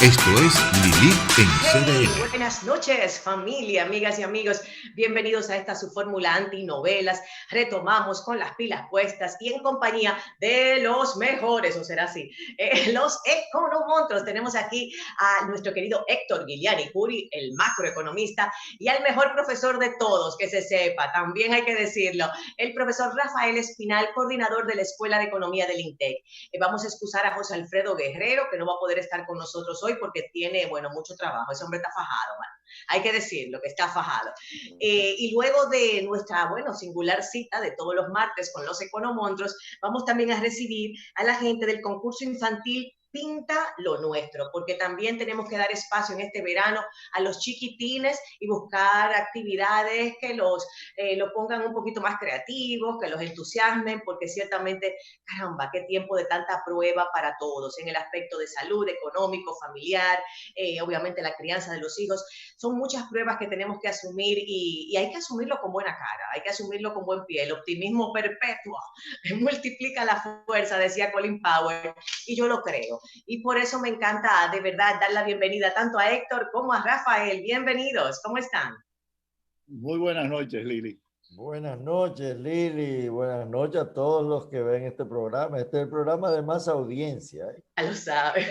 Esto es Lili en CDN. Buenas noches, familia, amigas y amigos. Bienvenidos a esta su fórmula antinovelas. Retomamos con las pilas puestas y en compañía de los mejores, o será así, los economontros. Tenemos aquí a nuestro querido Héctor Guiliani Curi, el macroeconomista, y al mejor profesor de todos, que se sepa, también hay que decirlo, el profesor Rafael Espinal, coordinador de la Escuela de Economía del INTEC. Vamos a excusar a José Alfredo Guerrero, que no va a poder estar con nosotros hoy porque tiene, bueno, mucho trabajo. Ese hombre está fajado, man. Hay que decirlo, que está fajado. Y luego de nuestra, bueno, singular cita de todos los martes con los economontros, vamos también a recibir a la gente del concurso infantil Pinta lo Nuestro, porque también tenemos que dar espacio en este verano a los chiquitines y buscar actividades que lo pongan un poquito más creativos, que los entusiasmen, porque ciertamente, caramba, qué tiempo de tanta prueba para todos, en el aspecto de salud, económico, familiar, obviamente la crianza de los hijos. Son muchas pruebas que tenemos que asumir y hay que asumirlo con buena cara, hay que asumirlo con buen pie. El optimismo perpetuo multiplica la fuerza, decía Colin Powell, y yo lo creo. Y por eso me encanta de verdad dar la bienvenida tanto a Héctor como a Rafael. Bienvenidos, ¿cómo están? Muy buenas noches, Lili. Buenas noches, Lili. Buenas noches a todos los que ven este programa. Este es el programa de más audiencia. Ya lo sabe.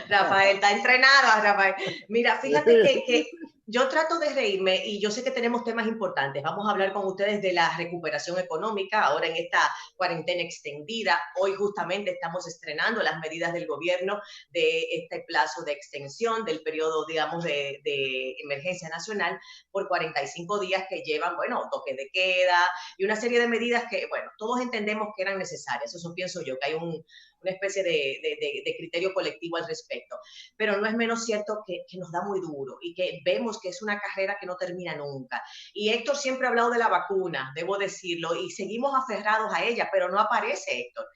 Rafael, está entrenado, Rafael. Mira, fíjate que yo trato de reírme y yo sé que tenemos temas importantes. Vamos a hablar con ustedes de la recuperación económica ahora en esta cuarentena extendida. Hoy justamente estamos estrenando las medidas del gobierno de este plazo de extensión del periodo, digamos, de emergencia nacional por 45 días que llevan, bueno, toque de queda y una serie de medidas que, bueno, todos entendemos que eran necesarias. Eso pienso yo, que hay una especie de criterio colectivo al respecto. Pero no es menos cierto que nos da muy duro y que vemos que es una carrera que no termina nunca. Y Héctor siempre ha hablado de la vacuna, debo decirlo, y seguimos aferrados a ella, pero no aparece Héctor.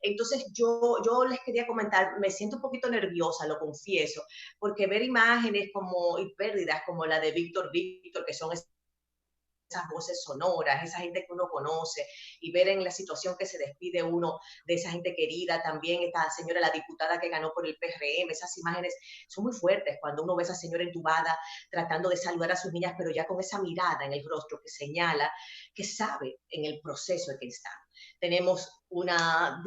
Entonces yo les quería comentar, me siento un poquito nerviosa, lo confieso, porque ver imágenes como, y pérdidas como la de Víctor, que son esas voces sonoras, esa gente que uno conoce, y ver en la situación que se despide uno de esa gente querida, también esta señora, la diputada que ganó por el PRM, esas imágenes son muy fuertes cuando uno ve a esa señora entubada tratando de saludar a sus niñas, pero ya con esa mirada en el rostro que señala, que sabe en el proceso en que está. Tenemos una,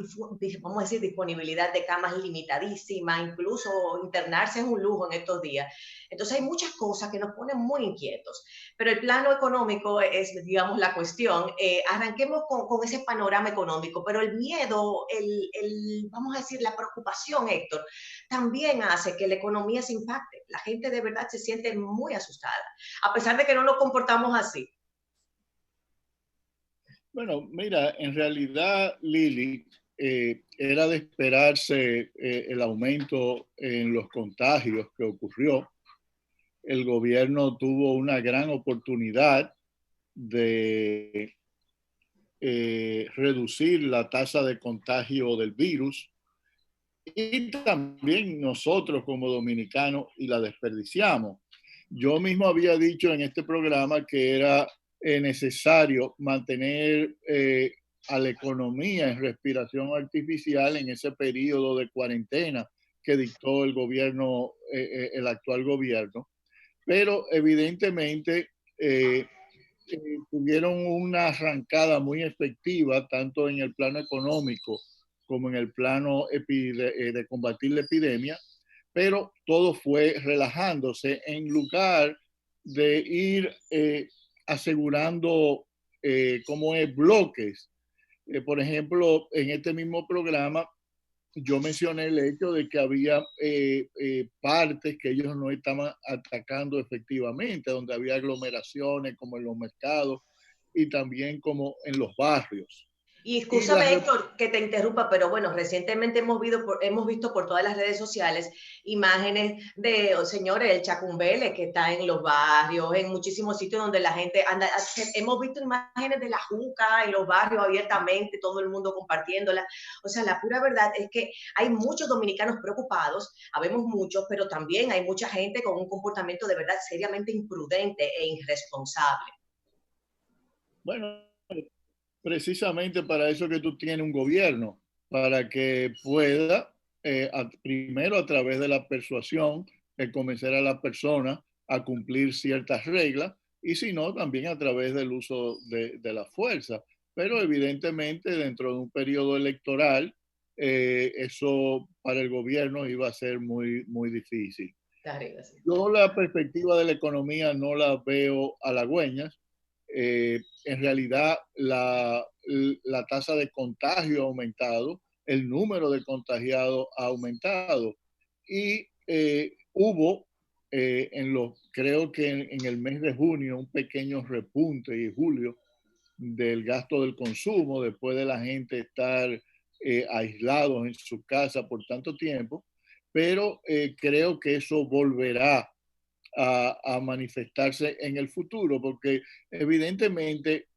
vamos a decir, disponibilidad de camas limitadísima, incluso internarse es un lujo en estos días. Entonces hay muchas cosas que nos ponen muy inquietos, pero el plano económico es, digamos, la cuestión. Arranquemos con ese panorama económico, pero el miedo, vamos a decir, la preocupación, Héctor, también hace que la economía se impacte. La gente de verdad se siente muy asustada, a pesar de que no nos comportamos así. Bueno, mira, en realidad, Lili, era de esperarse el aumento en los contagios que ocurrió. El gobierno tuvo una gran oportunidad de reducir la tasa de contagio del virus y también nosotros como dominicanos y la desperdiciamos. Yo mismo había dicho en este programa que era necesario mantener a la economía en respiración artificial en ese periodo de cuarentena que dictó el gobierno, el actual gobierno, pero evidentemente tuvieron una arrancada muy efectiva tanto en el plano económico como en el plano de combatir la epidemia, pero todo fue relajándose en lugar de ir asegurando cómo es bloques. Por ejemplo, en este mismo programa yo mencioné el hecho de que había partes que ellos no estaban atacando efectivamente, donde había aglomeraciones como en los mercados y también como en los barrios. Y escúchame, Héctor, que te interrumpa, pero bueno, recientemente hemos visto por todas las redes sociales imágenes de, señores, el chacumbele que está en los barrios, en muchísimos sitios donde la gente anda. Hemos visto imágenes de la juca en los barrios abiertamente, todo el mundo compartiéndola. O sea, la pura verdad es que hay muchos dominicanos preocupados, habemos muchos, pero también hay mucha gente con un comportamiento de verdad seriamente imprudente e irresponsable. Bueno, precisamente para eso que tú tienes un gobierno, para que pueda primero a través de la persuasión, el convencer a la persona a cumplir ciertas reglas, y si no, también a través del uso de la fuerza. Pero evidentemente dentro de un periodo electoral, eso para el gobierno iba a ser muy, muy difícil. Yo la perspectiva de la economía no la veo halagüeñas. En realidad la tasa de contagio ha aumentado, el número de contagiados ha aumentado y hubo creo que en el mes de junio un pequeño repunte y julio del gasto del consumo después de la gente estar aislados en su casa por tanto tiempo, pero creo que eso volverá a manifestarse en el futuro, porque evidentemente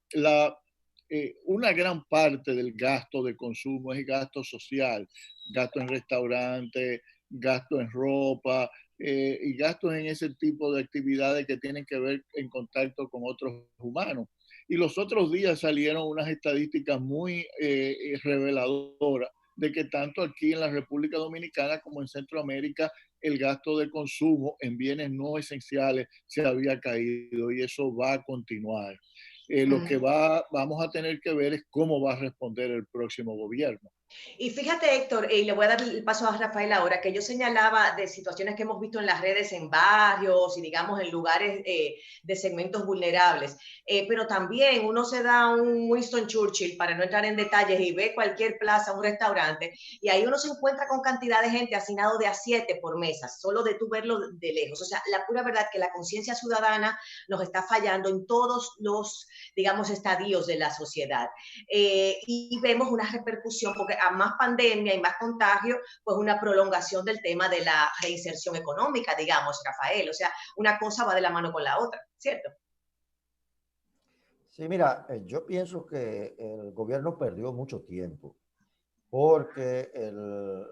una gran parte del gasto de consumo es gasto social, gasto en restaurantes, gasto en ropa y gastos en ese tipo de actividades que tienen que ver en contacto con otros humanos. Y los otros días salieron unas estadísticas muy reveladoras de que tanto aquí en la República Dominicana como en Centroamérica el gasto de consumo en bienes no esenciales se había caído y eso va a continuar. Lo que vamos a tener que ver es cómo va a responder el próximo gobierno. Y fíjate, Héctor, y le voy a dar el paso a Rafael ahora, que yo señalaba de situaciones que hemos visto en las redes, en barrios y digamos en lugares de segmentos vulnerables, pero también uno se da un Winston Churchill, para no entrar en detalles, y ve cualquier plaza, un restaurante, y ahí uno se encuentra con cantidad de gente hacinado de a 7 por mesa, solo de tú verlo de lejos. O sea, la pura verdad que la conciencia ciudadana nos está fallando en todos los, digamos, estadios de la sociedad. Y vemos una repercusión, porque a más pandemia y más contagio, pues una prolongación del tema de la reinserción económica, digamos, Rafael. O sea, una cosa va de la mano con la otra, ¿cierto? Sí, mira, yo pienso que el gobierno perdió mucho tiempo porque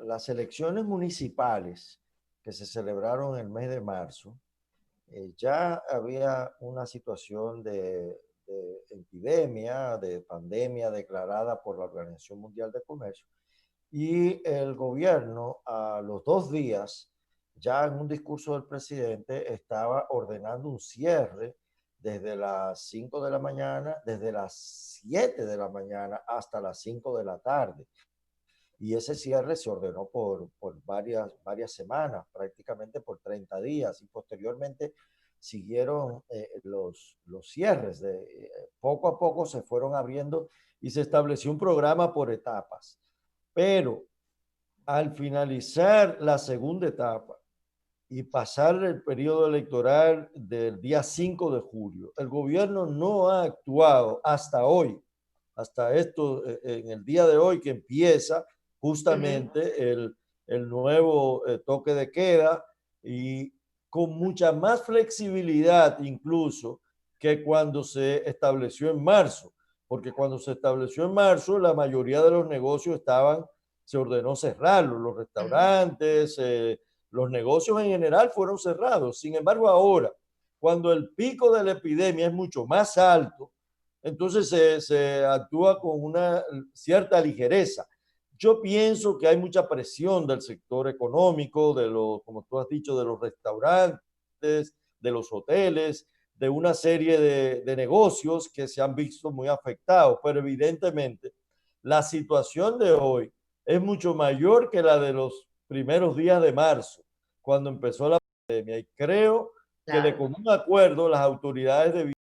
las elecciones municipales que se celebraron en el mes de marzo, ya había una situación de epidemia, de pandemia declarada por la Organización Mundial de Comercio, y el gobierno a los 2 días, ya en un discurso del presidente, estaba ordenando un cierre desde las 5 de la mañana, desde las 7 de la mañana hasta las 5 de la tarde. Y ese cierre se ordenó por varias semanas, prácticamente por 30 días, y posteriormente siguieron los cierres. Poco a poco se fueron abriendo y se estableció un programa por etapas. Pero al finalizar la segunda etapa y pasar el periodo electoral del día 5 de julio, el gobierno no ha actuado hasta hoy, hasta esto, en el día de hoy que empieza justamente el nuevo toque de queda, y con mucha más flexibilidad incluso que cuando se estableció en marzo, porque cuando se estableció en marzo la mayoría de los negocios se ordenó cerrarlos, los restaurantes, los negocios en general fueron cerrados. Sin embargo, ahora, cuando el pico de la epidemia es mucho más alto, entonces se actúa con una cierta ligereza. Yo pienso que hay mucha presión del sector económico, como tú has dicho, de los restaurantes, de los hoteles, de una serie de negocios que se han visto muy afectados, pero evidentemente la situación de hoy es mucho mayor que la de los primeros días de marzo, cuando empezó la pandemia, y creo que de común acuerdo las autoridades debieron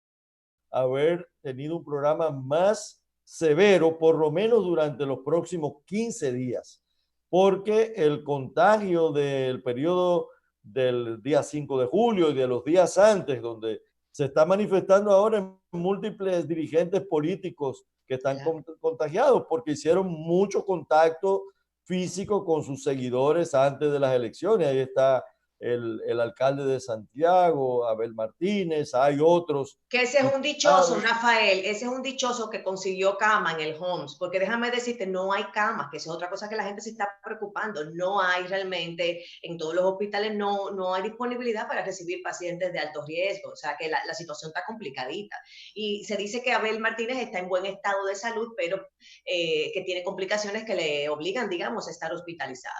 haber tenido un programa más severo, por lo menos durante los próximos 15 días, porque el contagio del periodo del día 5 de julio y de los días antes, donde se está manifestando ahora en múltiples dirigentes políticos que están contagiados porque hicieron mucho contacto físico con sus seguidores antes de las elecciones. Ahí está el alcalde de Santiago, Abel Martínez, hay otros. Que ese es un dichoso, Rafael, ese es un dichoso que consiguió cama en el Homs, porque déjame decirte, no hay camas, que eso es otra cosa que la gente se está preocupando, no hay realmente, en todos los hospitales no hay disponibilidad para recibir pacientes de alto riesgo, o sea que la situación está complicadita. Y se dice que Abel Martínez está en buen estado de salud, pero que tiene complicaciones que le obligan, digamos, a estar hospitalizado.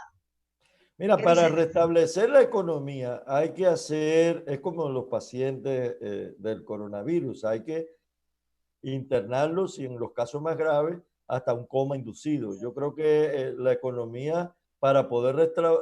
Mira, ¿Qué para dice? restablecer la economía hay que hacer, es como los pacientes del coronavirus, hay que internarlos y en los casos más graves hasta un coma inducido. Yo creo que la economía, para poder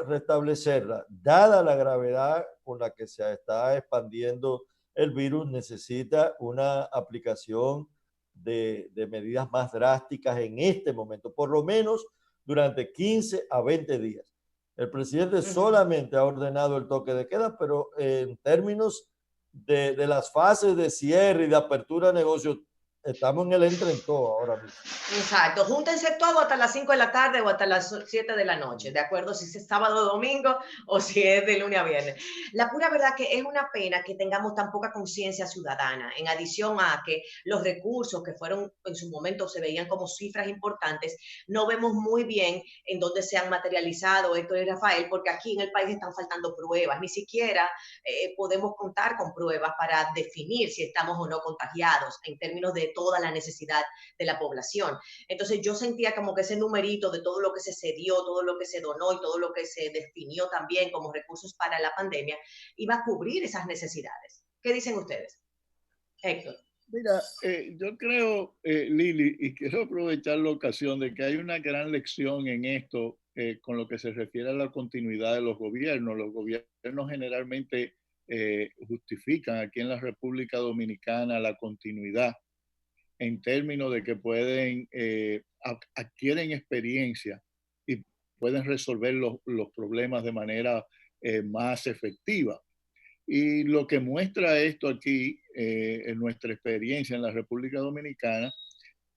restablecerla, dada la gravedad con la que se está expandiendo el virus, necesita una aplicación de medidas más drásticas en este momento, por lo menos durante 15 a 20 días. El presidente Ujú. solamente ha ordenado el toque de queda, pero en términos de las fases de cierre y de apertura de negocios, estamos en el entre en todo ahora mismo. Exacto, júntense todos hasta las 5 de la tarde o hasta las 7 de la noche, de acuerdo si es sábado o domingo o si es de lunes a viernes. La pura verdad que es una pena que tengamos tan poca conciencia ciudadana, en adición a que los recursos que fueron en su momento se veían como cifras importantes, no vemos muy bien en dónde se han materializado Héctor y Rafael, porque aquí en el país están faltando pruebas, ni siquiera podemos contar con pruebas para definir si estamos o no contagiados en términos de toda la necesidad de la población. Entonces yo sentía como que ese numerito de todo lo que se cedió, todo lo que se donó y todo lo que se definió también como recursos para la pandemia iba a cubrir esas necesidades. ¿Qué dicen ustedes? Héctor. Mira, yo creo, Lili, y quiero aprovechar la ocasión de que hay una gran lección en esto con lo que se refiere a la continuidad de los gobiernos. Los gobiernos generalmente justifican aquí en la República Dominicana la continuidad en términos de que pueden, adquieren experiencia y pueden resolver los problemas de manera más efectiva. Y lo que muestra esto aquí, en nuestra experiencia en la República Dominicana,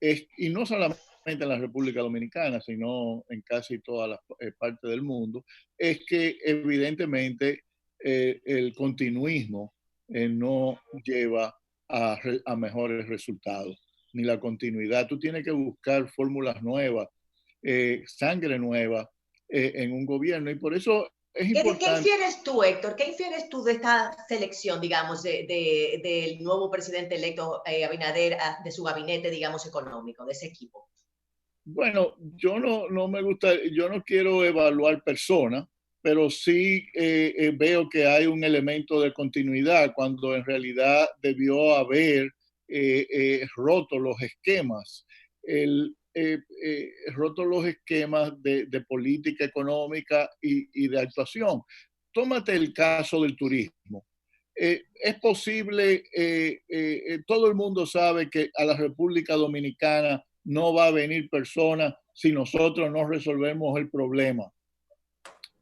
es, y no solamente en la República Dominicana, sino en casi todas las partes del mundo, es que evidentemente el continuismo no lleva a mejores resultados, ni la continuidad. Tú tienes que buscar fórmulas nuevas, sangre nueva en un gobierno, y por eso es ¿Qué importante. infieres tú, Héctor? ¿Qué infieres tú de esta selección, digamos, del nuevo presidente electo Abinader, de su gabinete, digamos, económico, de ese equipo? Bueno, yo no me gusta, yo no quiero evaluar personas, pero sí veo que hay un elemento de continuidad cuando en realidad debió haber roto los esquemas, roto los esquemas de política económica y de actuación. Tómate el caso del turismo. Es posible, todo el mundo sabe que a la República Dominicana no va a venir personas si nosotros no resolvemos el problema.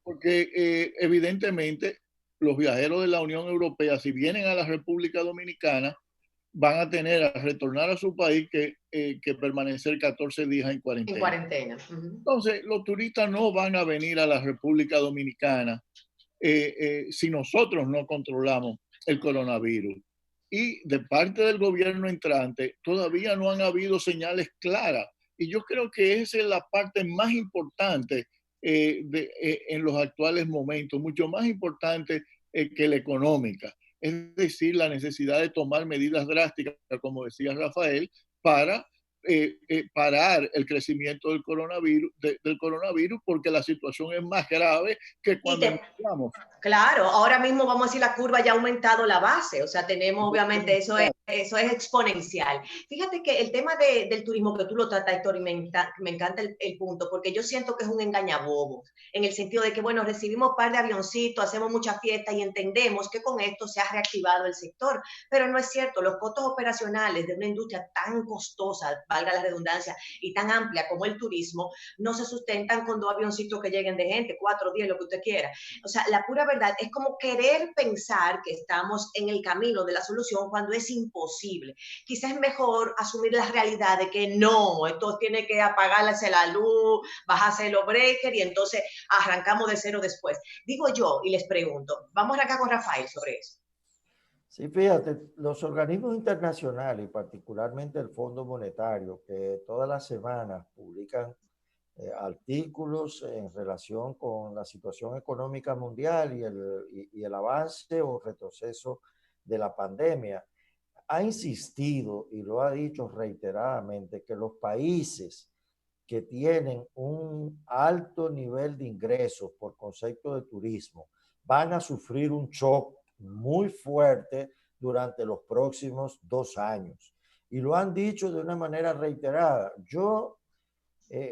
Porque evidentemente los viajeros de la Unión Europea, si vienen a la República Dominicana, van a tener a retornar a su país que permanecer 14 días en En cuarentena. cuarentena. Uh-huh. Entonces, los turistas no van a venir a la República Dominicana si nosotros no controlamos el coronavirus. Y de parte del gobierno entrante todavía no han habido señales claras. Y yo creo que esa es la parte más importante en los actuales momentos, mucho más importante que la económica. Es decir, la necesidad de tomar medidas drásticas, como decía Rafael, para parar el crecimiento del coronavirus, porque la situación es más grave que Y cuando te, iniciamos. Claro, ahora mismo vamos a decir la curva ya ha aumentado la base, o sea, tenemos obviamente eso es exponencial. Fíjate que el tema del turismo que tú lo tratas, Héctor, y me encanta el punto, porque yo siento que es un engañabobos, en el sentido de que, bueno, recibimos un par de avioncitos, hacemos mucha fiesta y entendemos que con esto se ha reactivado el sector, pero no es cierto, los costos operacionales de una industria tan costosa, valga la redundancia, y tan amplia como el turismo, no se sustentan con 2 avioncitos que lleguen de gente, 4, 10, lo que usted quiera. O sea, la pura verdad es como querer pensar que estamos en el camino de la solución cuando es imposible. Quizás es mejor asumir la realidad de que no, esto tiene que apagarse la luz, bajarse los breakers y entonces arrancamos de cero después. Digo yo y les pregunto, vamos a arrancar con Rafael sobre eso. Sí, fíjate, los organismos internacionales y particularmente el Fondo Monetario, que todas las semanas publican artículos en relación con la situación económica mundial y el avance o retroceso de la pandemia, ha insistido y lo ha dicho reiteradamente que los países que tienen un alto nivel de ingresos por concepto de turismo van a sufrir un shock muy fuerte durante los próximos 2 años. Y lo han dicho de una manera reiterada. Yo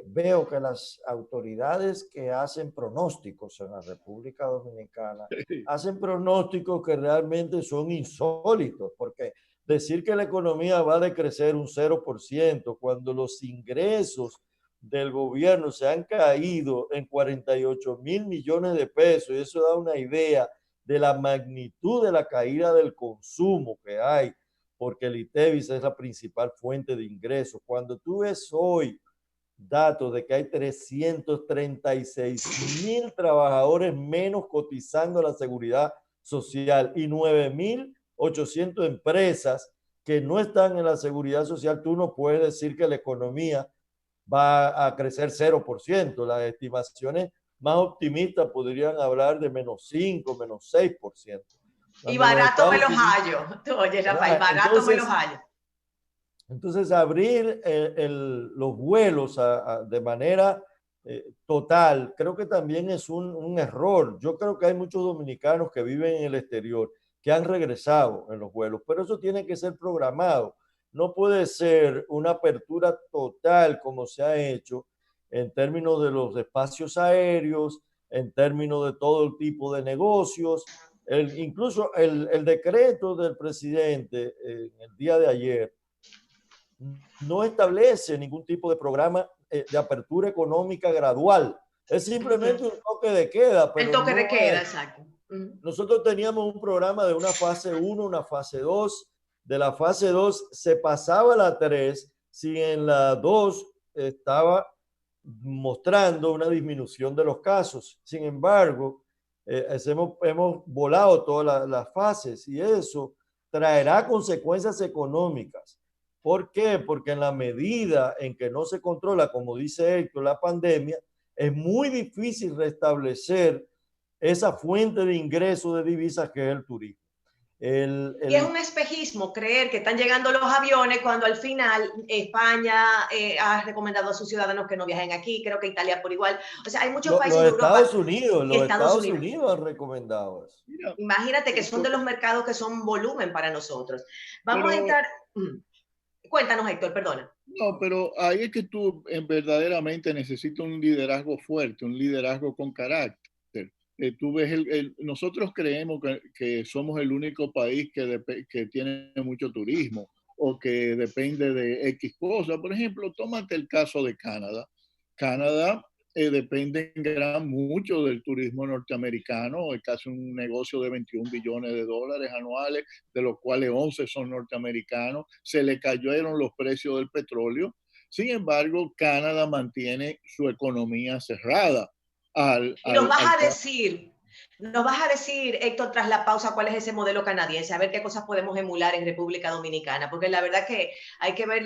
veo que las autoridades que hacen pronósticos en la República Dominicana hacen pronósticos que realmente son insólitos, porque decir que la economía va a decrecer un 0% cuando los ingresos del gobierno se han caído en 48,000 millones de pesos, y eso da una idea de la magnitud de la caída del consumo que hay, porque el ITEVIS es la principal fuente de ingresos. Cuando tú ves hoy datos de que hay 336,000 trabajadores menos cotizando a la seguridad social y 9,800 empresas que no están en la seguridad social, tú no puedes decir que la economía va a crecer 0%. Las estimaciones más optimistas podrían hablar de -5, -6%. Y barato me los hallo. Oye, Rafael, barato me los hallo. Entonces, abrir los vuelos de manera total, creo que también es un error. Yo creo que hay muchos dominicanos que viven en el exterior, que han regresado en los vuelos, pero eso tiene que ser programado. No puede ser una apertura total como se ha hecho en términos de los espacios aéreos, en términos de todo el tipo de negocios. Incluso el decreto del presidente el día de ayer no establece ningún tipo de programa de apertura económica gradual. Es simplemente un toque de queda. Pero el toque de queda, es. exacto. Nosotros teníamos un programa de una fase 1, una fase 2. De la fase 2 se pasaba a la 3 si en la 2 estaba mostrando una disminución de los casos. Sin embargo, hemos volado todas las fases y eso traerá consecuencias económicas. ¿Por qué? Porque en la medida en que no se controla, como dice Héctor, la pandemia, es muy difícil restablecer esa fuente de ingreso de divisas que es el turismo. Y es un espejismo creer que están llegando los aviones cuando al final España ha recomendado a sus ciudadanos que no viajen aquí, creo que Italia por igual. O sea, hay muchos países de Europa. Los Estados Unidos han recomendado eso. Imagínate que son de los mercados que son volumen para nosotros. Vamos a entrar... Cuéntanos, Héctor, perdona. No, pero ahí es que tú verdaderamente necesitas un liderazgo fuerte, un liderazgo con carácter. Tú ves nosotros creemos que somos el único país que tiene mucho turismo o que depende de X cosas. Por ejemplo, tómate el caso de Canadá. Canadá depende mucho del turismo norteamericano, es casi un negocio de 21 billones de dólares anuales, de los cuales 11 son norteamericanos. Se le cayeron los precios del petróleo. Sin embargo, Canadá mantiene su economía cerrada. Nos vas a decir, Héctor, tras la pausa, cuál es ese modelo canadiense, a ver qué cosas podemos emular en República Dominicana, porque la verdad que hay que ver